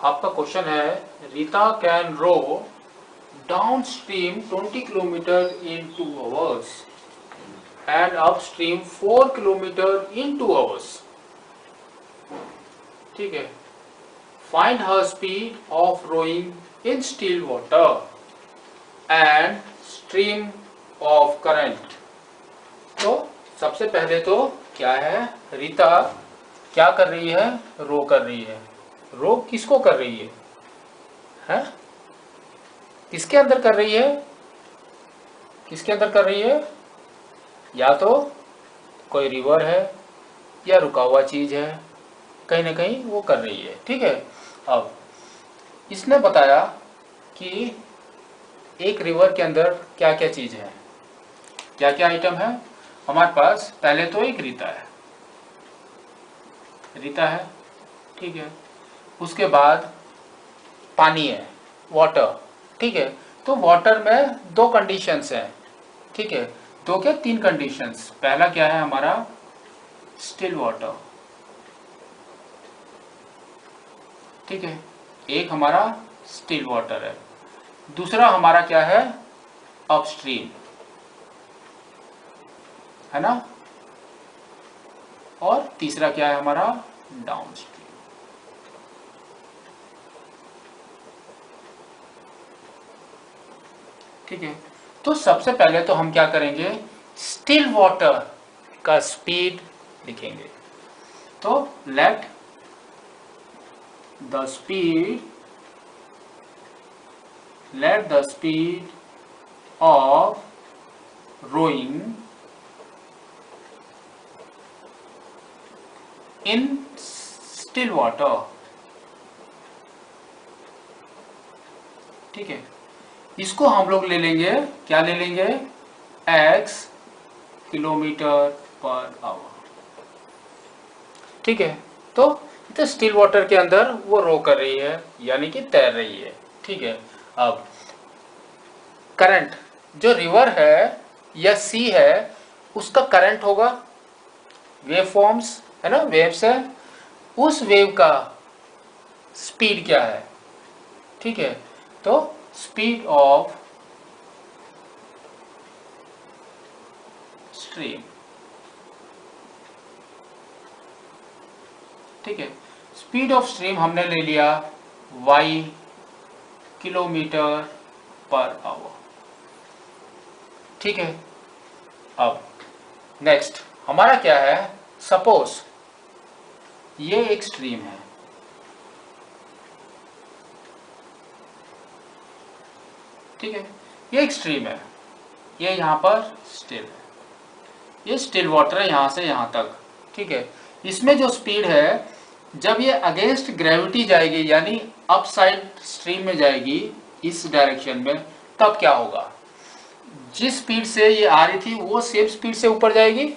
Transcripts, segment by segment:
आपका क्वेश्चन है Rita can row downstream 20 kilometre in 2 hours and upstream 4 kilometre in 2 hours। ठीक है, find her speed of rowing in still water and stream of current. तो सबसे पहले तो क्या है, रीता क्या कर रही है, रो कर रही है। रो किसको कर रही है, हैं? किसके अंदर कर रही है, किसके अंदर कर रही है? या तो कोई रिवर है या रुका हुआ चीज है, कहीं ना कहीं वो कर रही है। ठीक है, अब इसने बताया कि एक रिवर के अंदर क्या क्या चीज है, क्या क्या आइटम है हमारे पास। पहले तो एक रीता है, रीता है, ठीक है। उसके बाद पानी है, वाटर, ठीक है। तो वाटर में दो कंडीशंस हैं, ठीक है। दो क्या, तीन कंडीशंस। पहला क्या है हमारा, स्टिल वाटर, ठीक है, एक हमारा स्टिल वाटर है। दूसरा हमारा क्या है, अपस्ट्रीम, है ना। और तीसरा क्या है हमारा, डाउनस्ट्रीम। ठीक है, तो सबसे पहले तो हम क्या करेंगे, स्टिल वाटर का स्पीड लिखेंगे। तो let the speed of rowing in still water, ठीक है। इसको हम लोग ले लेंगे, क्या ले लेंगे, x किलोमीटर पर आवर, ठीक है। तो स्टिल वाटर के अंदर वो रो कर रही है, यानी कि तैर रही है, ठीक है। अब करंट, जो रिवर है या सी है, उसका करंट होगा, वेव फॉर्म्स है ना, वेव्स है, उस वेव का स्पीड क्या है, ठीक है। तो स्पीड ऑफ स्ट्रीम, ठीक है। स्पीड ऑफ स्ट्रीम हमने ले लिया y किलोमीटर पर आवर, ठीक है। अब नेक्स्ट हमारा क्या है, सपोज ये एक स्ट्रीम है, ठीक है। ये एक स्ट्रीम है, ये यहाँ पर स्टिल है, ये स्टिल वाटर है यहाँ से यहाँ तक, ठीक है। इसमें जो स्पीड है, जब ये अगेंस्ट ग्रेविटी जाएगी, यानी अप साइड स्ट्रीम में जाएगी, इस डायरेक्शन में, तब क्या होगा, जिस स्पीड से ये आ रही थी वो सेम स्पीड से ऊपर जाएगी,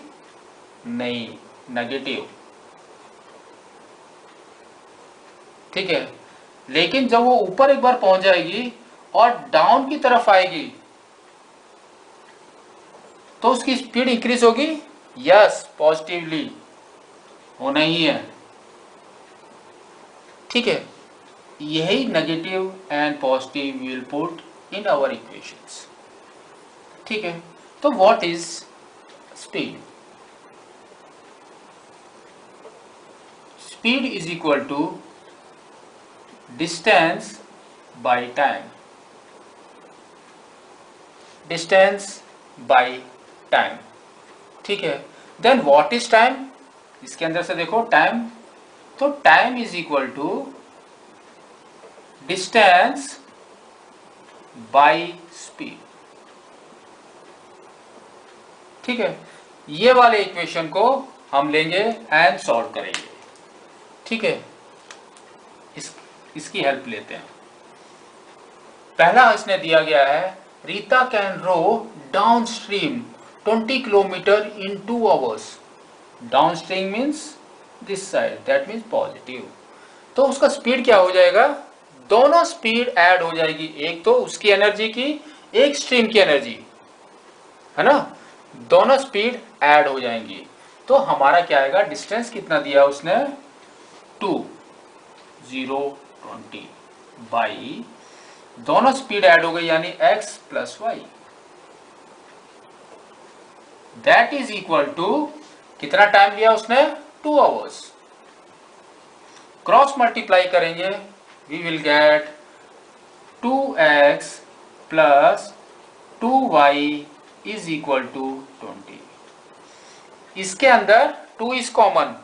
नहीं, नेगेटिव, ठीक है। लेकिन जब वो ऊपर एक बार पहुंच जाएगी और डाउन की तरफ आएगी, तो उसकी स्पीड इंक्रीज होगी, यस, पॉजिटिवली होना ही है, ठीक है। यही negative and positive will put in our equations, ठीक है। तो what is speed, speed is equal to distance by time, distance by time, ठीक है। देन व्हाट इज टाइम, इसके अंदर से देखो टाइम, तो time is equal to distance by speed, ठीक है। ये वाले इक्वेशन को हम लेंगे एंड सॉल्व करेंगे, ठीक है। इसकी हेल्प लेते हैं। पहला इसने दिया गया है, Rita can row downstream 20 kilometre in 2 hours। Downstream means this side, that means positive. तो उसका स्पीड क्या हो जाएगा, दोनों स्पीड ऐड हो जाएगी, एक तो उसकी एनर्जी की, एक स्ट्रीम की एनर्जी, है ना, दोनों स्पीड ऐड हो जाएंगी। तो हमारा क्या आएगा, डिस्टेंस कितना दिया उसने, 2, 0, 20 बाई, दोनों स्पीड ऐड हो गई यानी x plus y, that is equal to, कितना टाइम लिया उसने, 2 आवर्स। क्रॉस मल्टीप्लाई करेंगे, we will get 2x plus 2y is equal to 20। इसके अंदर 2 इज कॉमन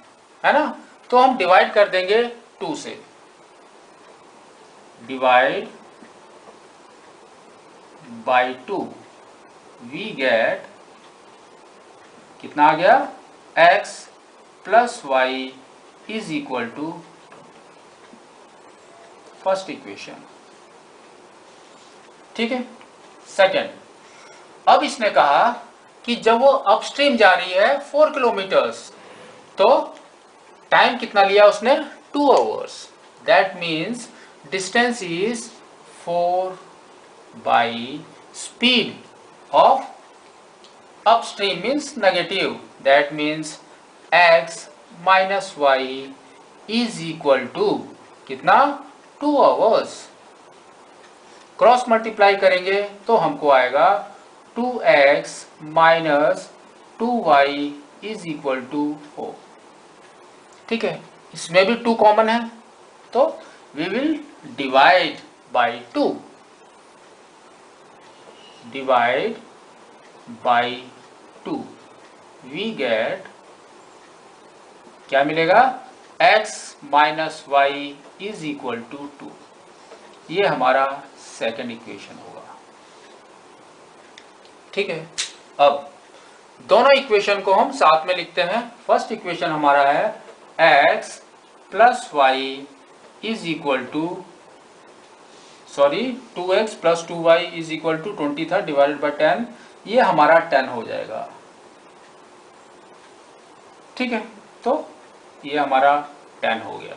है ना, तो हम डिवाइड कर देंगे 2 से, डिवाइड बाई 2, वी गेट कितना आ गया, x plus y is equal to first equation. ठीक है। सेकेंड, अब इसने कहा कि जब वो अपस्ट्रीम जा रही है 4 किलोमीटर्स, तो टाइम कितना लिया उसने, 2 hours, that means distance is 4 by speed of upstream means negative, that means x minus y is equal to कितना, 2 आवर्स। क्रॉस मल्टीप्लाई करेंगे तो हमको आएगा 2x minus 2y is equal to 4। ठीक है, इसमें भी 2 कॉमन है, तो we will divide by 2, divide by 2, we get क्या मिलेगा, x minus y is equal to 2। ये हमारा सेकेंड इक्वेशन होगा। ठीक है, अब दोनों इक्वेशन को हम साथ में लिखते हैं। फर्स्ट इक्वेशन हमारा है x plus y is equal to, sorry 2x plus 2y is equal to 20 था, डिवाइडेड बाई 10, ये हमारा 10 हो जाएगा। ठीक है, तो ये हमारा 10 हो गया।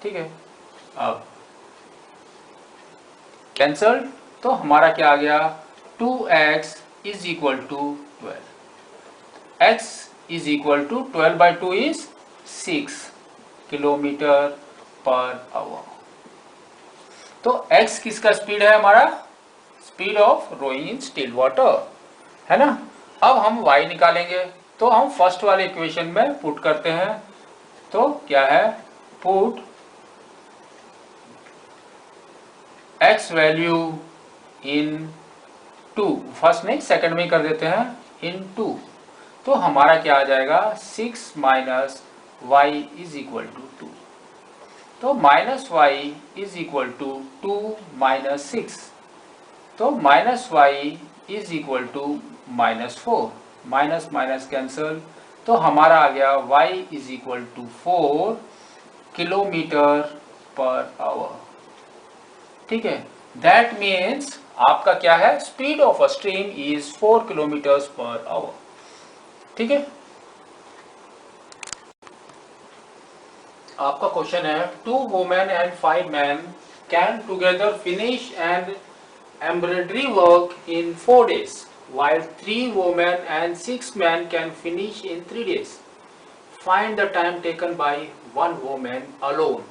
ठीक है, अब कैंसल, तो हमारा क्या आ गया, 2x is equal to 12, x is equal to 12 by 2 is 6 kilometre per hour. तो x किसका स्पीड है, हमारा speed of rowing in still water है ना। अब हम y निकालेंगे, तो हम फर्स्ट वाले इक्वेशन में पुट करते हैं, तो क्या है, put x value in 2, first नहीं सेकंड में ही कर देते हैं, इन 2, तो हमारा क्या आ जाएगा, 6 minus y is equal to 2, तो minus y is equal to 2 minus 6, तो minus y is equal to -4, minus minus cancel, तो हमारा आ गया y is equal to 4 kilometre per hour. ठीक है, दैट मीन्स आपका क्या है, speed of a stream is 4 kilometre per hour. ठीक है, आपका क्वेश्चन है 2 women and 5 man can together finish and embroidery work in 4 days, while 3 women and 6 men can finish in 3 days. Find the time taken by 1 woman alone.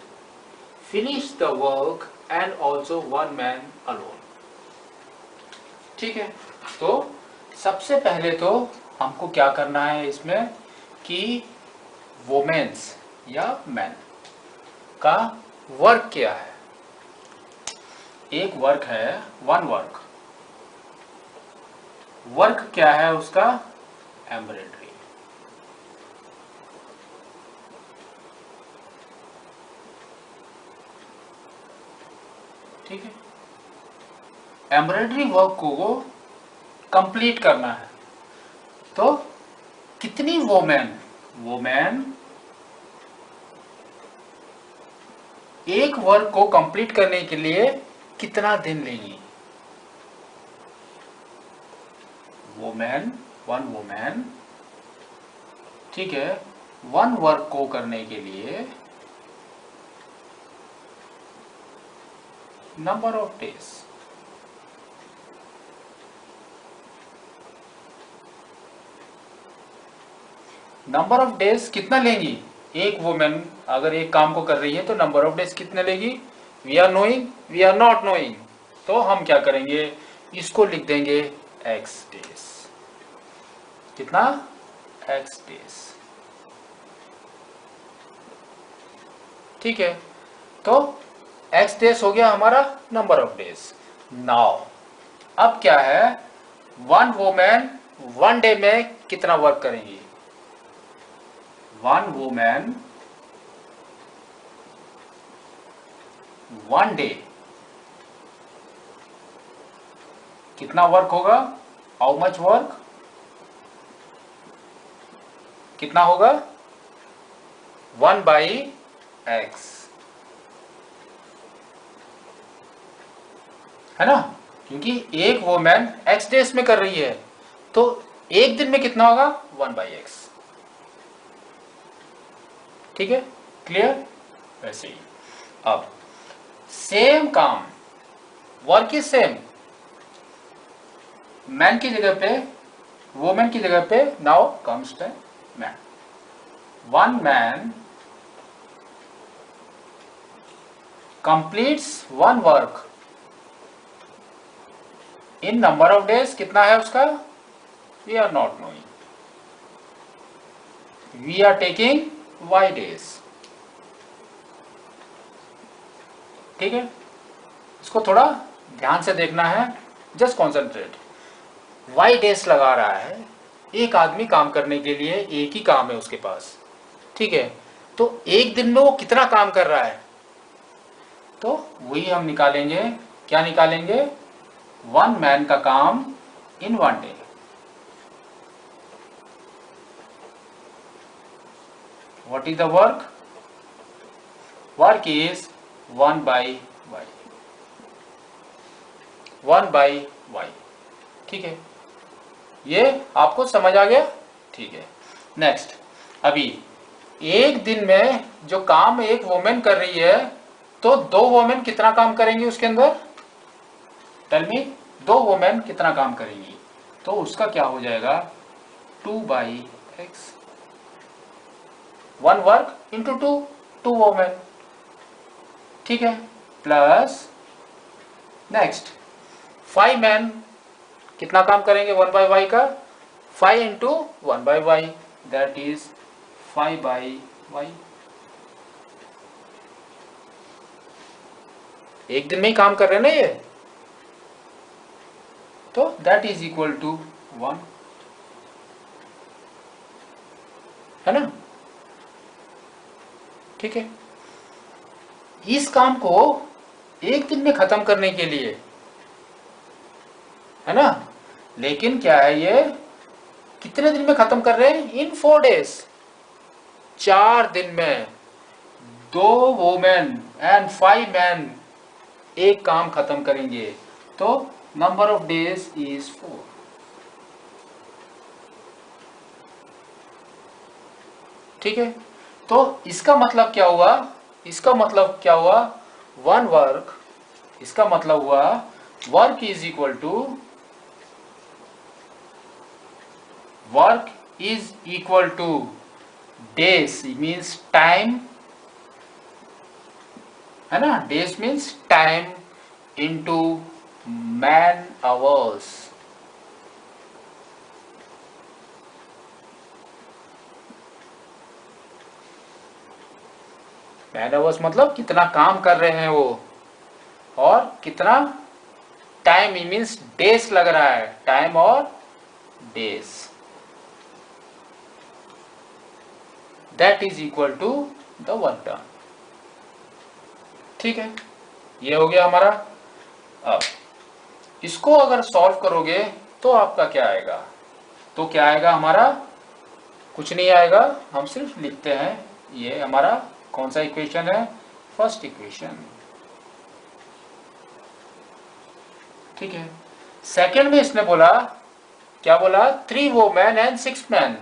Finish the work and also 1 man alone. ठीक है, तो सबसे पहले तो हमको क्या करना है इसमें कि वोमेन्स या मैन का वर्क क्या है। एक वर्क है, 1 वर्क, वर्क क्या है उसका, एम्ब्रॉयडरी। ठीक है, एम्ब्रॉयडरी वर्क को कंप्लीट करना है, तो कितनी वोमेन एक वर्क को कंप्लीट करने के लिए कितना दिन लेगी, वोमेन 1 वोमेन, ठीक है, 1 वर्क को करने के लिए number of days, number of days कितना लेंगी, एक वुमेन अगर एक काम को कर रही है तो नंबर ऑफ डेज कितने लेगी, we are knowing, we are not knowing, तो हम क्या करेंगे, इसको लिख देंगे एक्स डेज। कितना, एक्स डेज। ठीक है, तो एक्स डेज हो गया हमारा नंबर ऑफ डेज। नाउ अब क्या है, वन वुमेन वन डे में कितना वर्क करेंगी, वन वुमेन वन डे कितना वर्क होगा, हाउ मच वर्क, कितना होगा, 1/x, है ना, क्योंकि एक वुमेन x डेज में कर रही है तो एक दिन में कितना होगा, 1/x। ठीक है, क्लियर। वैसे ही अब सेम काम, वर्क इज सेम, मैन की जगह पे वुमेन की जगह पे now comes the man. One man completes one work in number of days, कितना है उसका, we are not knowing, we are taking y days. ठीक है, इसको थोड़ा ध्यान से देखना है, जस्ट कॉन्सेंट्रेट। y डेज लगा रहा है, एक आदमी काम करने के लिए, एक ही काम है उसके पास, ठीक है, तो एक दिन में वो कितना काम कर रहा है, तो वही हम निकालेंगे, क्या निकालेंगे, वन मैन का काम in one day. What is the work, work is 1/y, 1/y। ठीक है, ये आपको समझ आ गया, ठीक है। नेक्स्ट, अभी एक दिन में जो काम एक वुमेन कर रही है, तो दो वुमेन कितना काम करेंगी उसके अंदर, टेल मी, दो वुमेन कितना काम करेंगी, तो उसका क्या हो जाएगा, 2/x, one work into two women. ठीक है, प्लस नेक्स्ट 5 मैन कितना काम करेंगे 1/y का, 5 into 1/y, that is 5/y। एक दिन में ही काम कर रहे हैं ना ये, तो दैट इज इक्वल टू 1, है ना। ठीक है, इस काम को एक दिन में खत्म करने के लिए, है ना, लेकिन क्या है, ये कितने दिन में खत्म कर रहे हैं, इन 4 डेज, 4 दिन में 2 वुमेन एंड 5 मैन एक काम खत्म करेंगे, तो नंबर ऑफ डेज इज 4। ठीक है, तो इसका मतलब क्या हुआ, इसका मतलब क्या हुआ, वन वर्क, इसका मतलब हुआ work is equal to, work is equal to days means time, है ना, days means time into man hours. Man hours मतलब कितना काम कर रहे हैं वो, और कितना टाइम मीन्स डेज लग रहा है, टाइम और days, that is equal to the work done. ठीक है, ये हो गया हमारा। अब इसको अगर सॉल्व करोगे तो आपका क्या आएगा, तो क्या आएगा हमारा, कुछ नहीं आएगा, हम सिर्फ लिखते हैं, ये हमारा कौन सा इक्वेशन है, फर्स्ट इक्वेशन। ठीक है, सेकंड में इसने बोला, क्या बोला, 3 वुमेन एंड 6 मैन,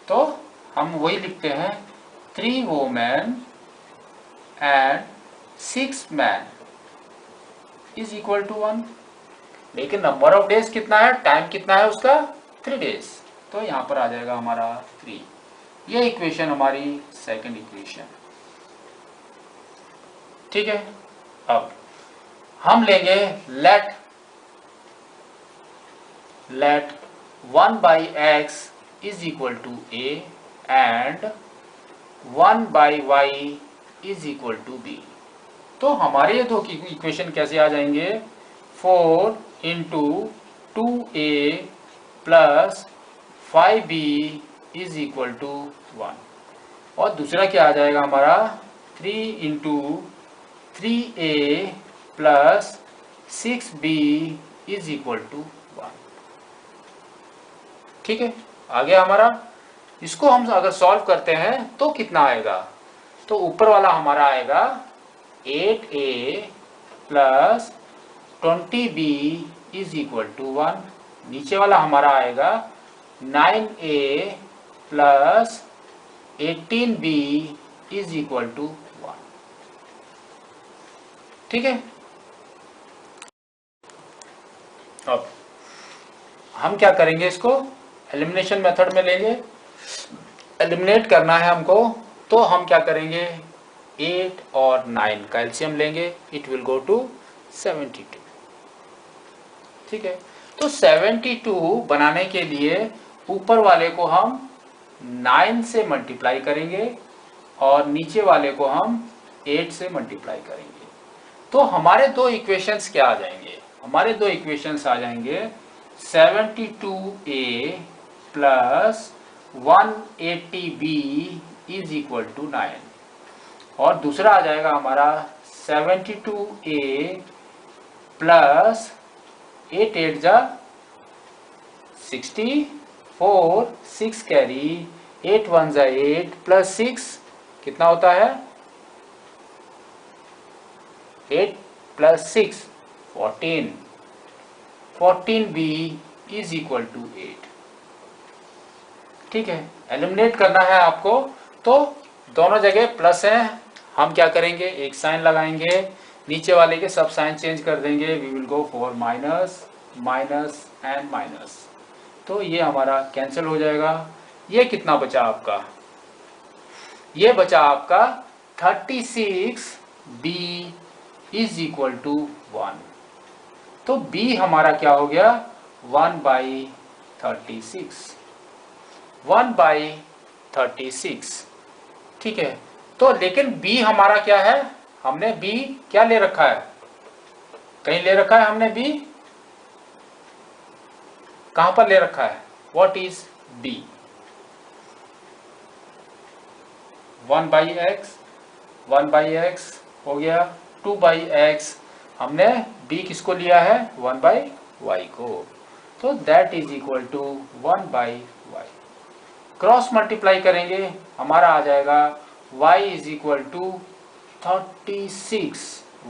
तो हम वही लिखते हैं, 3 women and 6 man is equal to 1, लेकिन नंबर ऑफ डेज कितना है, टाइम कितना है उसका, 3 डेज, तो यहां पर आ जाएगा हमारा 3। ये इक्वेशन हमारी सेकंड इक्वेशन। ठीक है, अब हम लेंगे let 1 by x is equal to a and 1 by y is equal to b. तो हमारे ये दो इक्वेशन कैसे आ जाएंगे? 4 into 2a plus 5b is equal to 1, और दूसरा क्या आ जाएगा हमारा? 3 into 3a plus 6b is equal to 1। ठीक है, आ गया हमारा। इसको हम अगर सॉल्व करते हैं तो कितना आएगा? तो ऊपर वाला हमारा आएगा 8a plus 20b is equal to 1, नीचे वाला हमारा आएगा 9a plus 18b is equal to 1। ठीक है, अब हम क्या करेंगे? इसको एलिमिनेशन मेथड में लेंगे। एलिमिनेट करना है हमको, तो हम क्या करेंगे? 8 और 9 का एलसीएम लेंगे, इट विल गो टू 72। ठीक है, तो 72 बनाने के लिए ऊपर वाले को हम 9 से मल्टीप्लाई करेंगे और नीचे वाले को हम 8 से मल्टीप्लाई करेंगे। तो हमारे दो इक्वेशंस क्या आ जाएंगे? हमारे दो इक्वेशंस आ जाएंगे 72a plus 180b is equal to 9, और दूसरा आ जाएगा हमारा 72a प्लस 8 8 जा 64, 6 कैरी, 8 1 जा 8 प्लस 6 कितना होता है? 8 plus 6 14, 14b is equal to 8। ठीक है, एलिमिनेट करना है आपको, तो दोनों जगह प्लस है, हम क्या करेंगे? एक साइन लगाएंगे, नीचे वाले के सब साइन चेंज कर देंगे। We will go for minus minus and minus, तो ये हमारा कैंसिल हो जाएगा। ये कितना बचा आपका? ये बचा आपका 36b इज इक्वल टू 1। तो b हमारा क्या हो गया? 1 बाई 36, 1 बाई 36। ठीक है, तो लेकिन b हमारा क्या है? हमने b क्या ले रखा है? कहीं ले रखा है हमने b? कहां पर ले रखा है? What is b? 1 by x, 1 by x हो गया, 2 बाई एक्स, हमने b किसको लिया है? 1 बाई वाई को, तो that is equal to 1 by y. Cross multiply करेंगे, हमारा आ जाएगा y is equal to 36।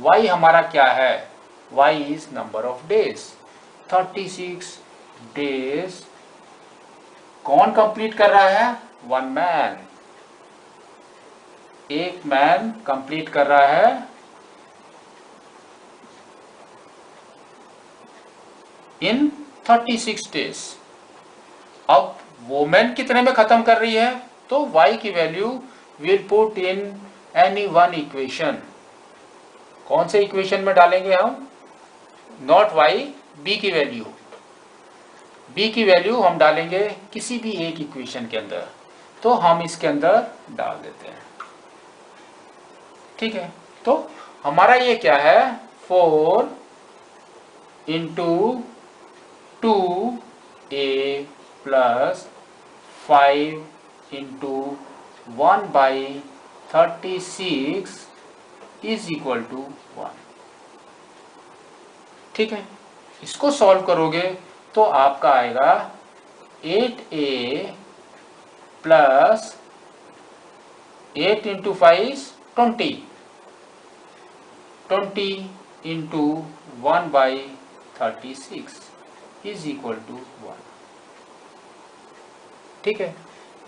y हमारा क्या है? y is number of days, 36 days. कौन कंप्लीट कर रहा है? वन मैन, एक मैन कंप्लीट कर रहा है इन 36 डेज। अब वोमेन कितने में खत्म कर रही है? तो y की value will put in any one equation. कौन से इक्वेशन में डालेंगे हम? नॉट y, b की वैल्यू, b की वैल्यू हम डालेंगे किसी भी एक इक्वेशन के अंदर, तो हम इसके अंदर डाल देते हैं। ठीक है, तो हमारा ये क्या है? 4 into 2a plus 5 into 1 by 36 is equal to 1। ठीक है, इसको सॉल्व करोगे तो आपका आएगा 8a plus 8 into 5 20, 20 into 1 by 36 is equal to 1। ठीक है,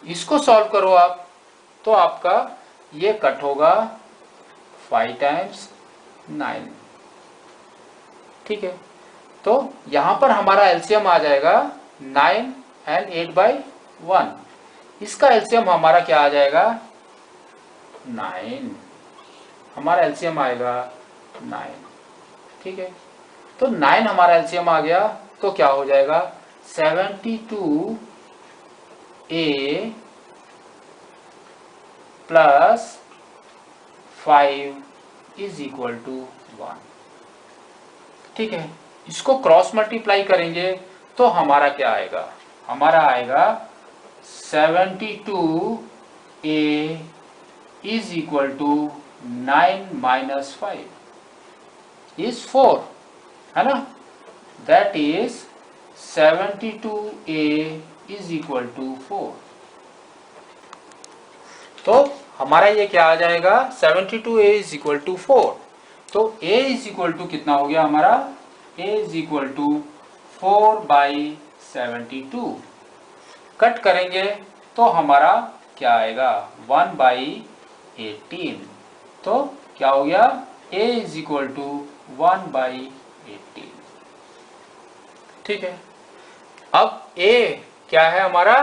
इसको सॉल्व करो आप, तो आपका ये कट होगा 5 टाइम्स 9। ठीक है, तो यहां पर हमारा एलसीएम आ जाएगा 9 एंड 8 बाई 1। इसका एलसीएम हमारा क्या आ जाएगा 9, हमारा एलसीएम आएगा 9। ठीक है, तो 9 हमारा एलसीएम आ गया, तो क्या हो जाएगा 72A plus 5 is equal to 1। ठीक है, इसको क्रॉस मल्टीप्लाई करेंगे तो हमारा क्या आएगा, हमारा आएगा 72A is equal to 9 minus 5 is 4, है ना, that is 72A is equal to 4। तो हमारा ये क्या आ जाएगा 72A इज इक्वल टू 4। तो A इज इक्वल टू कितना हो गया हमारा, A is equal to 4/72। Cut करेंगे तो हमारा क्या आएगा 1/18। तो क्या हो गया A इज इक्वल टू 1/18। ठीक है, अब A क्या है हमारा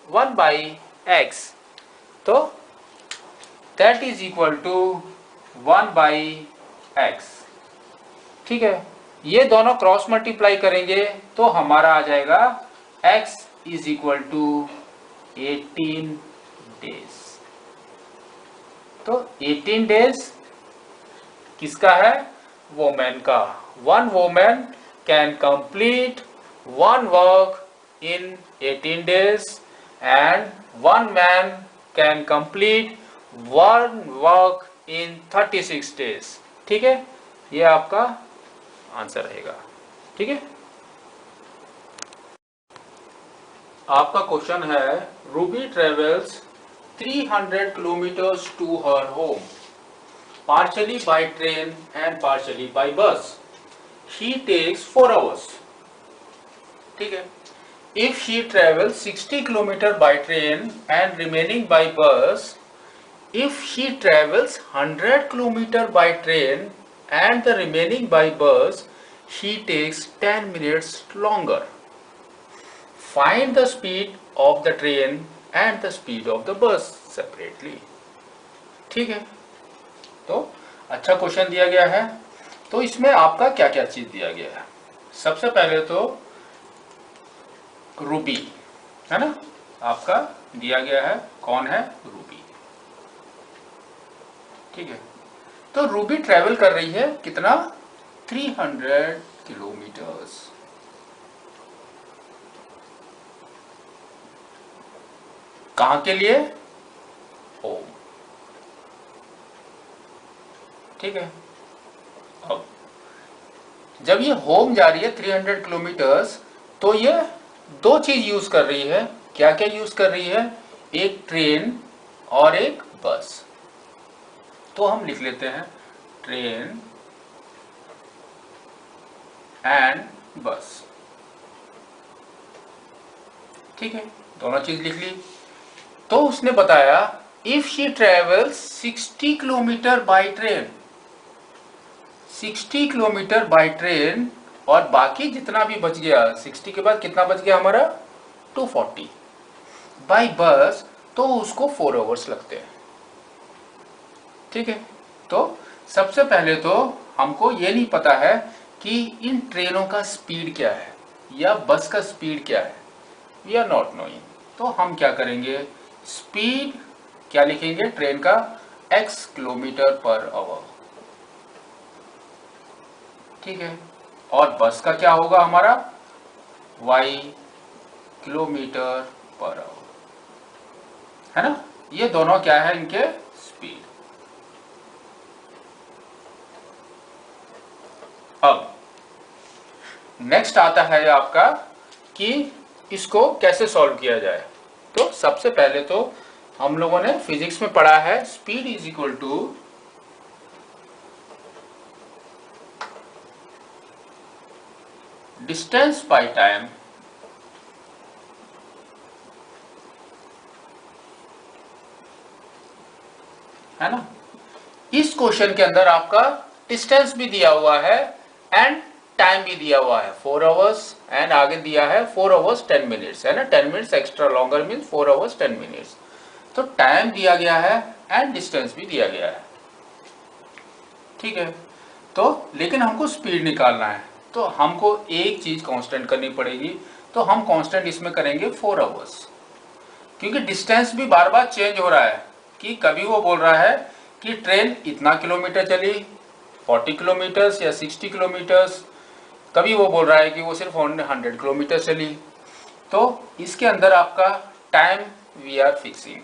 1/x, तो that is equal to 1/x। ठीक है, ये दोनों क्रॉस मल्टीप्लाई करेंगे तो हमारा आ जाएगा x is equal to 18 days. तो 18 डेज किसका है, वोमेन का। One women can complete one work in 18 days and one man can complete one work in 36 days. ठीक है, ये आपका आंसर रहेगा। ठीक है, आपका क्वेश्चन है Ruby travels 300 kilometres to her home partially by train and partially by bus. She takes 4 hours. ठीक है, if she travels 60 kilometer by train and remaining by bus, if she travels 100 kilometer by train and the remaining by bus, she takes 10 minutes longer. Find the speed of the train and the speed of the bus separately. ठीक है, तो अच्छा question दिया गया है। तो इसमें आपका क्या क्या चीज दिया गया है, सबसे पहले तो रूबी है ना, आपका दिया गया है, कौन है रूबी। ठीक है, तो रूबी ट्रेवल कर रही है कितना 300 किलोमीटर्स। कहां के लिए, होम। ठीक है, अब जब ये होम जा रही है 300 किलोमीटर्स, तो ये दो चीज यूज कर रही है। क्या क्या यूज कर रही है, एक ट्रेन और एक बस। तो हम लिख लेते हैं ट्रेन एंड बस। ठीक है, दोनों चीज लिख ली। तो उसने बताया if she travels 60 kilometre by train, 60 kilometre by train, और बाकी जितना भी बच गया 60 के बाद कितना बच गया हमारा 240 बाय बस, तो उसको 4 आवर्स लगते हैं। ठीक है, तो सबसे पहले तो हमको ये नहीं पता है कि इन ट्रेनों का स्पीड क्या है या बस का स्पीड क्या है, वी आर नॉट नोइंग। तो हम क्या करेंगे, स्पीड क्या लिखेंगे ट्रेन का x किलोमीटर पर आवर। ठीक है, और बस का क्या होगा हमारा y किलोमीटर पर आवर, है ना। ये दोनों क्या है इनके स्पीड। अब नेक्स्ट आता है आपका कि इसको कैसे सॉल्व किया जाए। तो सबसे पहले तो हम लोगों ने फिजिक्स में पढ़ा है speed is equal to distance by time है ना। इस क्वेश्चन के अंदर आपका डिस्टेंस भी दिया हुआ है एंड टाइम भी दिया हुआ है 4 आवर्स एंड आगे दिया है 4 आवर्स 10 मिनट्स, है ना, 10 minutes extra longer means 4 hours 10 minutes. तो टाइम दिया गया है एंड डिस्टेंस भी दिया गया है, ठीक है। तो लेकिन हमको स्पीड निकालना है, तो हमको एक चीज कांस्टेंट करनी पड़ेगी, तो हम कांस्टेंट इसमें करेंगे 4 आवर्स, क्योंकि डिस्टेंस भी बार बार चेंज हो रहा है, कि कभी वो बोल रहा है कि ट्रेन इतना किलोमीटर चली 40 किलोमीटर्स या 60 किलोमीटर्स, कभी वो बोल रहा है कि वो सिर्फ 100 किलोमीटर चली। तो इसके अंदर आपका टाइम वी आर फिक्सिंग,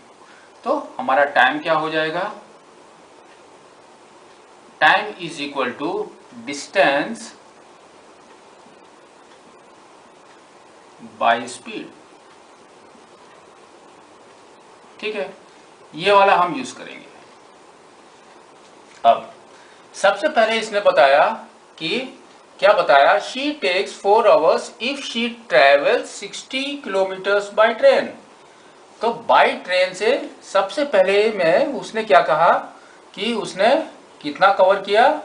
तो हमारा टाइम क्या हो जाएगा, time is equal to distance by speed, ठीक है, ये वाला हम यूज करेंगे। अब सबसे पहले इसने बताया कि क्या बताया, she takes 4 hours if she travels 60 kilometres by train. तो बाय ट्रेन से सबसे पहले में उसने क्या कहा कि उसने कितना कवर किया,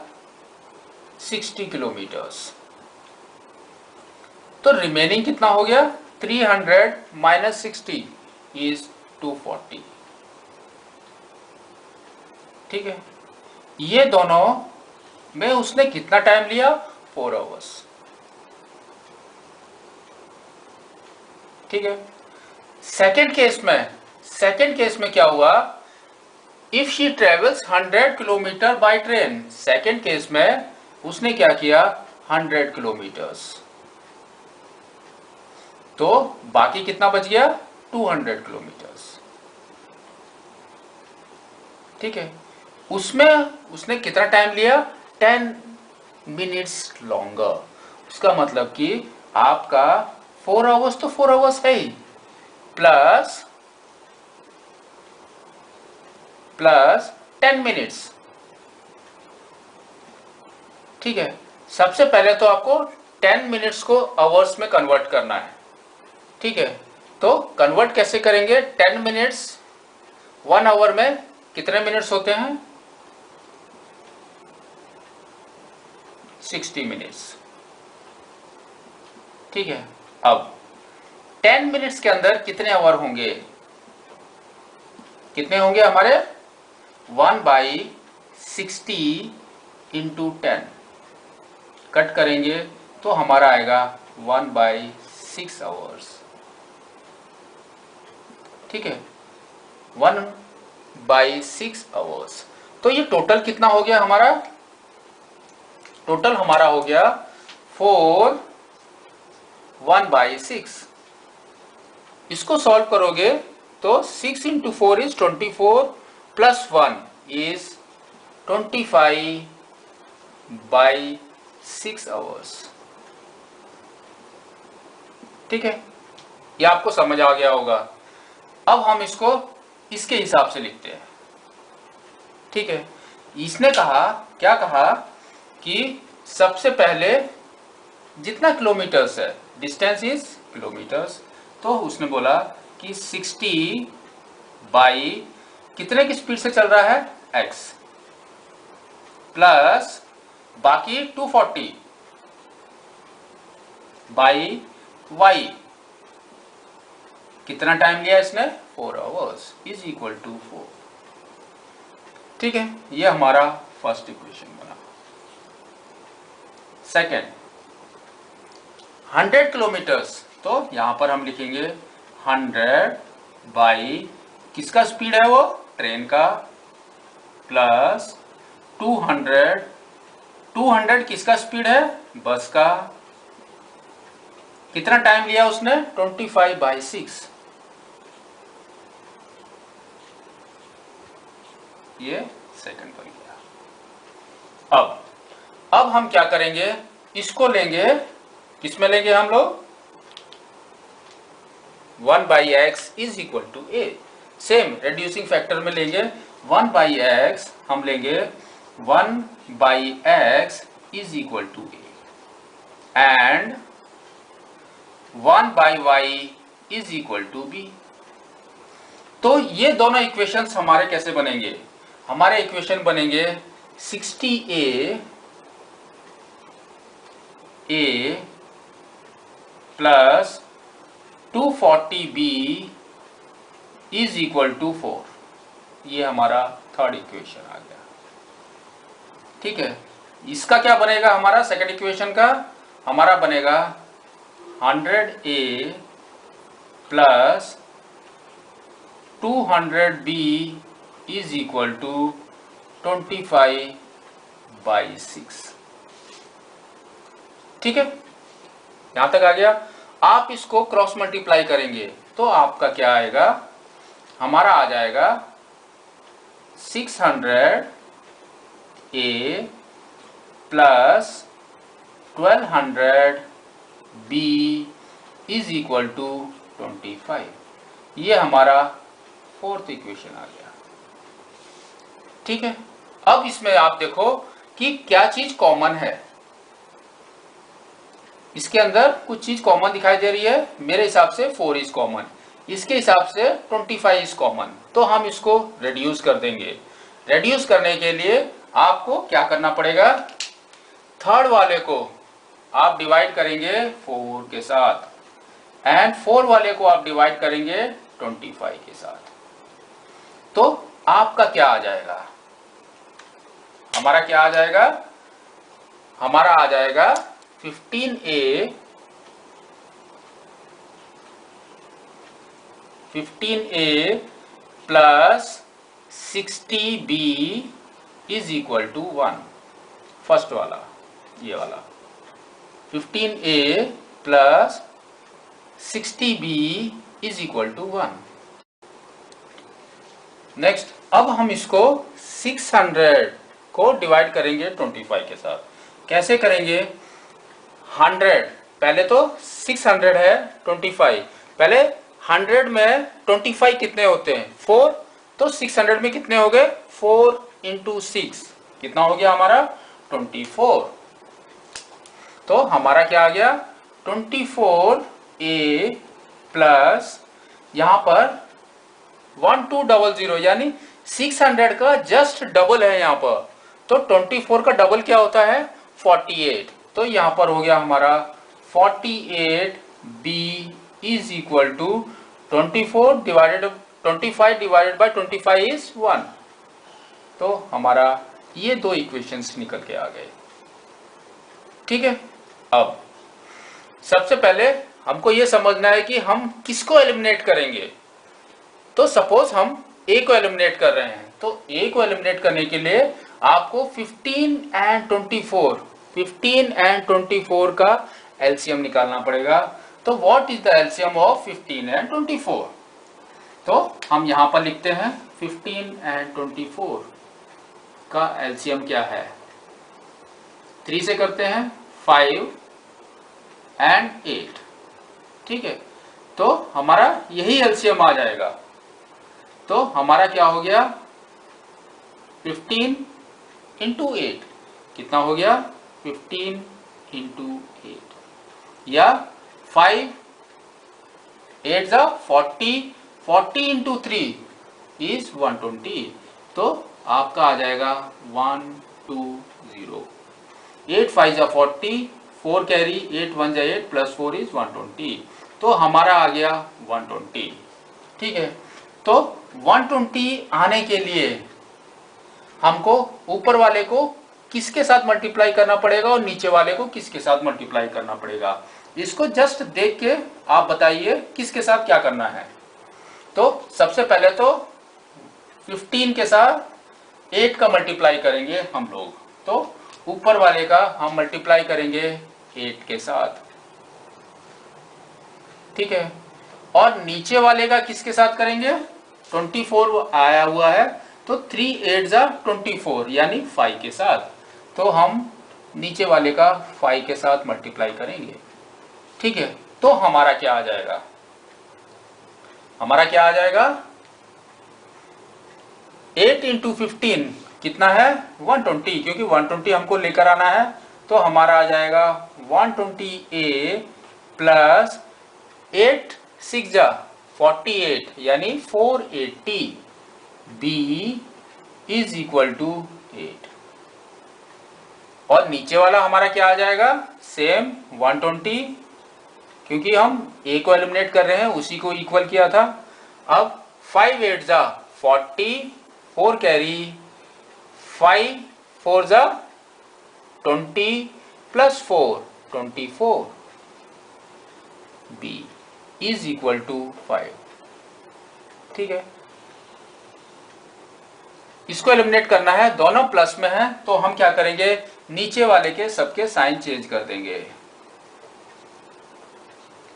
60 किलोमीटर्स। तो रिमेनिंग कितना हो गया, 300 माइनस 60 इज 240, ठीक है। ये दोनों में उसने कितना टाइम लिया, 4 आवर्स, ठीक है। सेकेंड केस में क्या हुआ, if she travels 100 kilometre by train, second case में उसने क्या किया, 100 किलोमीटर्स, तो बाकी कितना बच गया, 200 किलोमीटर्स, ठीक है। उसमें उसने कितना टाइम लिया, 10 मिनट्स लॉन्गर। उसका मतलब कि आपका 4 आवर्स तो 4 आवर्स है ही, प्लस 10 मिनट्स, ठीक है। सबसे पहले तो आपको 10 मिनट्स को आवर्स में कन्वर्ट करना है, ठीक है। तो कन्वर्ट कैसे करेंगे, 10 मिनट्स 1 आवर में कितने मिनट्स होते हैं, 60 मिनट्स, ठीक है। अब 10 मिनट्स के अंदर कितने आवर होंगे, कितने होंगे हमारे, 1/60 इंटू 10 कट करेंगे तो हमारा आएगा 1/6 आवर्स, ठीक है, 1/6 आवर्स। तो ये टोटल कितना हो गया हमारा, टोटल हमारा हो गया 4 1/6। इसको सॉल्व करोगे तो 6 into 4 is 24 plus 1 is 25/6 hours, ठीक है। ये आपको समझ आ गया होगा। अब हम इसको इसके हिसाब से लिखते हैं, ठीक है। इसने कहा, क्या कहा कि सबसे पहले जितना किलोमीटर्स है, डिस्टेंस इज किलोमीटर्स, तो उसने बोला कि 60 बाई कितने की स्पीड से चल रहा है, x, प्लस बाकी 240 बाई y, कितना टाइम लिया इसने, 4 आवर्स, इज इक्वल टू 4, ठीक है। ये हमारा फर्स्ट इक्वेशन बना। सेकेंड, 100 किलोमीटर्स, तो यहां पर हम लिखेंगे 100 बाई किसका स्पीड है वो, ट्रेन का, प्लस 200 किसका स्पीड है, बस का, कितना टाइम लिया उसने, 25/6, ये सेकंड बन गया। अब हम क्या करेंगे, इसको लेंगे, किसमें लेंगे हम लोग, 1/x is equal to a, same reducing factor में लेंगे, 1/x हम लेंगे 1/x is equal to a and 1/y is equal to b। तो ये दोनों इक्वेशंस हमारे कैसे बनेंगे, हमारे इक्वेशन बनेंगे 60a A plus 240B is equal to 4। ये हमारा थर्ड इक्वेशन आ गया। ठीक है, इसका क्या बनेगा? हमारा सेकंड इक्वेशन का हमारा बनेगा 100A plus 200B is equal to 25/6। ठीक है, यहां तक आ गया। आप इसको क्रॉस मल्टीप्लाई करेंगे तो आपका क्या आएगा? हमारा आ जाएगा 600A plus 1200B is equal to 25। ये हमारा फोर्थ इक्वेशन आ गया। ठीक है, अब इसमें आप देखो कि क्या चीज कॉमन है। इसके अंदर कुछ चीज कॉमन दिखाई दे रही है। मेरे हिसाब से 4 इज कॉमन, इसके हिसाब से 25 इज कॉमन। तो हम इसको रिड्यूस कर देंगे। रिड्यूस करने के लिए आपको क्या करना पड़ेगा? थर्ड वाले को आप डिवाइड करेंगे 4 के साथ एंड 4 वाले को आप डिवाइड करेंगे 25 के साथ। तो आपका क्या आ जाएगा? हमारा क्या आ जाएगा? हमारा आ जाएगा 15A plus 60B is equal to 1। First वाला, ये वाला 15A plus 60B is equal to 1। Next, अब हम इसको 600 को डिवाइड करेंगे 25 के साथ। कैसे करेंगे? 100 पहले तो 600 है 25, पहले 100 में 25 कितने होते हैं? 4। तो 600 में कितने हो गए? 4 इंटू 6 कितना हो गया हमारा? 24। तो हमारा क्या आ गया? 24A प्लस यहां पर 1200 यानी 600 का जस्ट डबल है यहाँ पर। तो 24 का डबल क्या होता है? 48। तो यहाँ पर हो गया हमारा 48B is equal to 25 divided by 25 is 1। तो हमारा ये दो इक्वेशंस निकल के आ गए। ठीक है, अब सबसे पहले हमको ये समझना है कि हम किसको एलिमिनेट करेंगे। तो सपोज हम A को एलिमिनेट कर रहे हैं, तो A को एलिमिनेट करने के लिए आपको 15 एंड 24 का एलसीएम निकालना पड़ेगा। तो what is the LCM of 15 and 24? तो हम यहां पर लिखते हैं 15 एंड 24 का एलसीएम क्या है? 3 से करते हैं 5 एंड 8। ठीक है, तो हमारा यही एलसीएम आ जाएगा। तो हमारा क्या हो गया? 15 इंटू 8 कितना हो गया? 15 इंटू 8 या 5 8 जा 40 इंटू 3 इज 120। तो आपका आ जाएगा 120। 8 5 जा 40, 4 कैरी, 8 1 जा 8 प्लस 4 इज 120। तो हमारा आ गया 120। ठीक है, तो 120 आने के लिए हमको ऊपर वाले को किसके साथ मल्टीप्लाई करना पड़ेगा और नीचे वाले को किसके साथ मल्टीप्लाई करना पड़ेगा? इसको जस्ट देख के आप बताइए किसके साथ क्या करना है। तो सबसे पहले तो 15 के साथ 8 का मल्टीप्लाई करेंगे हम लोग। तो ऊपर वाले का हम मल्टीप्लाई करेंगे 8 के साथ। ठीक है, और नीचे वाले का किसके साथ करेंगे? 24 आया हुआ है, तो 3 8 जा 24 यानी 5 के साथ। तो हम नीचे वाले का 5 के साथ मल्टीप्लाई करेंगे। ठीक है, तो हमारा क्या आ जाएगा? हमारा क्या आ जाएगा? 8 इंटू 15 कितना है? 120, क्योंकि 120 हमको लेकर आना है। तो हमारा आ जाएगा 120A प्लस 8 6 जा 48 यानी 480B इज इक्वल टू 8। और नीचे वाला हमारा क्या आ जाएगा, सेम 120, क्योंकि हम a को एलिमिनेट कर रहे हैं, उसी को इक्वल किया था। अब 5 8 जा 40, 4 कैरी, 5 4 जा 20 plus 4 24, b is equal to 5। ठीक है, इसको एलिमिनेट करना है, दोनों प्लस में है, तो हम क्या करेंगे, नीचे वाले के सबके साइन चेंज कर देंगे।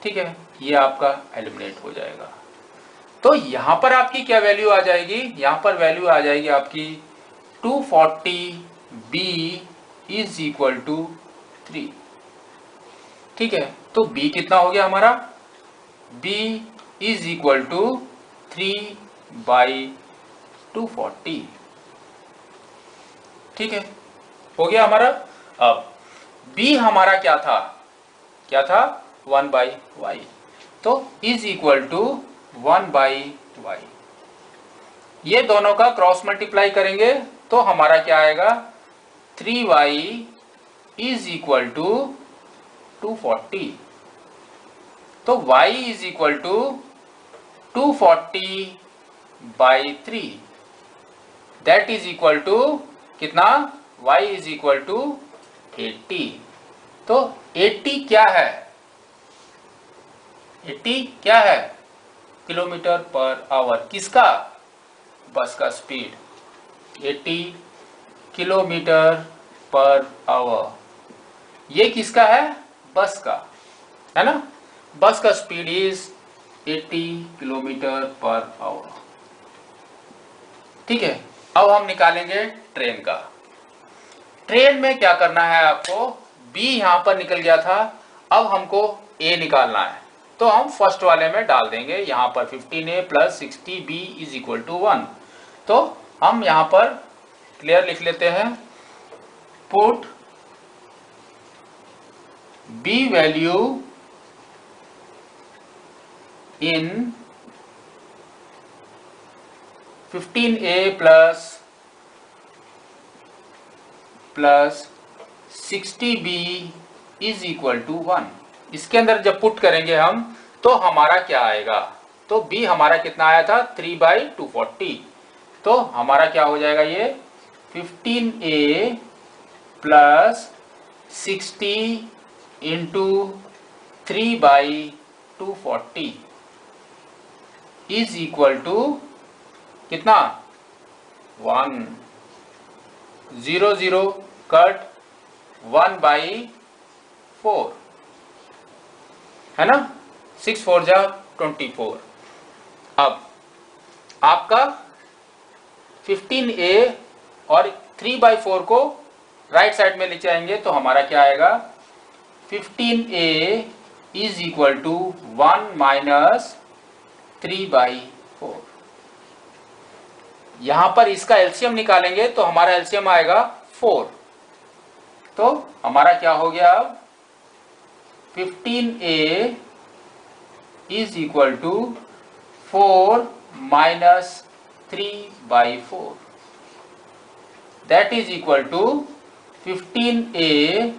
ठीक है, ये आपका एलिमिनेट हो जाएगा। तो यहां पर आपकी क्या वैल्यू आ जाएगी, यहां पर वैल्यू आ जाएगी आपकी 240 b इज इक्वल टू 3। ठीक है, तो b कितना हो गया हमारा, b इज इक्वल टू 3/240। ठीक है, हो गया हमारा। अब b हमारा क्या था, 1/y, तो इज इक्वल टू 1/y। ये दोनों का क्रॉस मल्टीप्लाई करेंगे तो हमारा क्या आएगा, 3y इज इक्वल टू 240। तो y is equal to 240/3, that is equal to कितना, y इज इक्वल टू 80। तो 80 क्या है, 80 क्या है, किलोमीटर पर आवर, किसका, बस का स्पीड, 80 किलोमीटर पर आवर। ये किसका है, बस का, है ना, बस का speed is 80 kilometre per hour. ठीक है, अब हम निकालेंगे ट्रेन का। ट्रेन में क्या करना है आपको, b यहां पर निकल गया था, अब हमको a निकालना है, तो हम फर्स्ट वाले में डाल देंगे, यहां पर 15a plus 60b is equal to 1। तो हम यहां पर क्लियर लिख लेते हैं, put b value in 15a plus 60b is equal to 1। इसके अंदर जब पुट करेंगे हम तो हमारा क्या आएगा, तो b हमारा कितना आया था, 3/240। तो हमारा क्या हो जाएगा, ये 15a plus 60 into 3/240 is equal to कितना, 1, 0 0 कट, 1/4, है ना, 6 4 जा 24। अब आपका 15a और 3/4 को राइट साइड में ले जाएंगे तो हमारा क्या आएगा, 15a is equal to 1 minus 3/4। यहां पर इसका एलसीएम निकालेंगे तो हमारा एलसीएम आएगा 4। तो हमारा क्या हो गया, अब 15a is equal to 4 minus 3/4, that is equal to 15a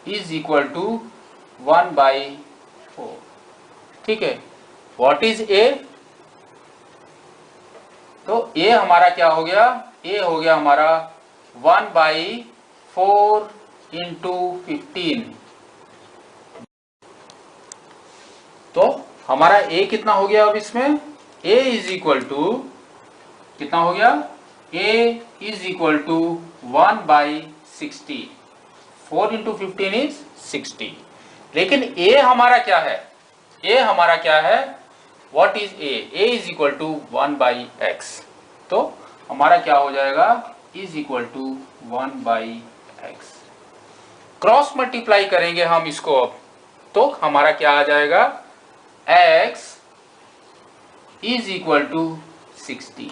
is equal to 1/4। ठीक है, व्हाट इज a, तो a हमारा क्या हो गया, a हो गया हमारा 1/4 इंटू 15। तो हमारा a कितना हो गया, अब इसमें a इज इक्वल टू कितना हो गया, a is equal to 1/60, 4 into 15 is 60। लेकिन a हमारा क्या है, a हमारा क्या है, what is a, a is equal to 1/x। तो हमारा क्या हो जाएगा, is equal to 1/x। Cross multiply करेंगे हम इसको अब, तो हमारा क्या आ जाएगा, x इज इक्वल टू 60,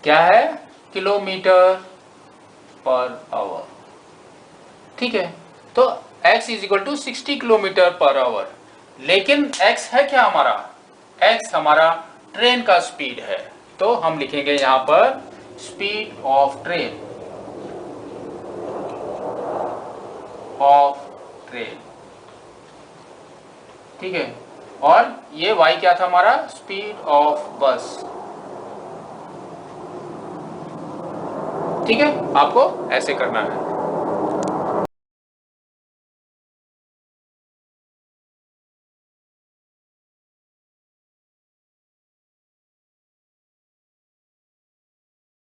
क्या है, किलोमीटर पर आवर। ठीक है, तो x is equal to 60 kilometre per hour. लेकिन x है क्या हमारा, x हमारा ट्रेन का स्पीड है, तो हम लिखेंगे यहां पर speed of train. Of train, ठीक है। और ये y क्या था हमारा, स्पीड ऑफ बस, ठीक है। आपको ऐसे करना है।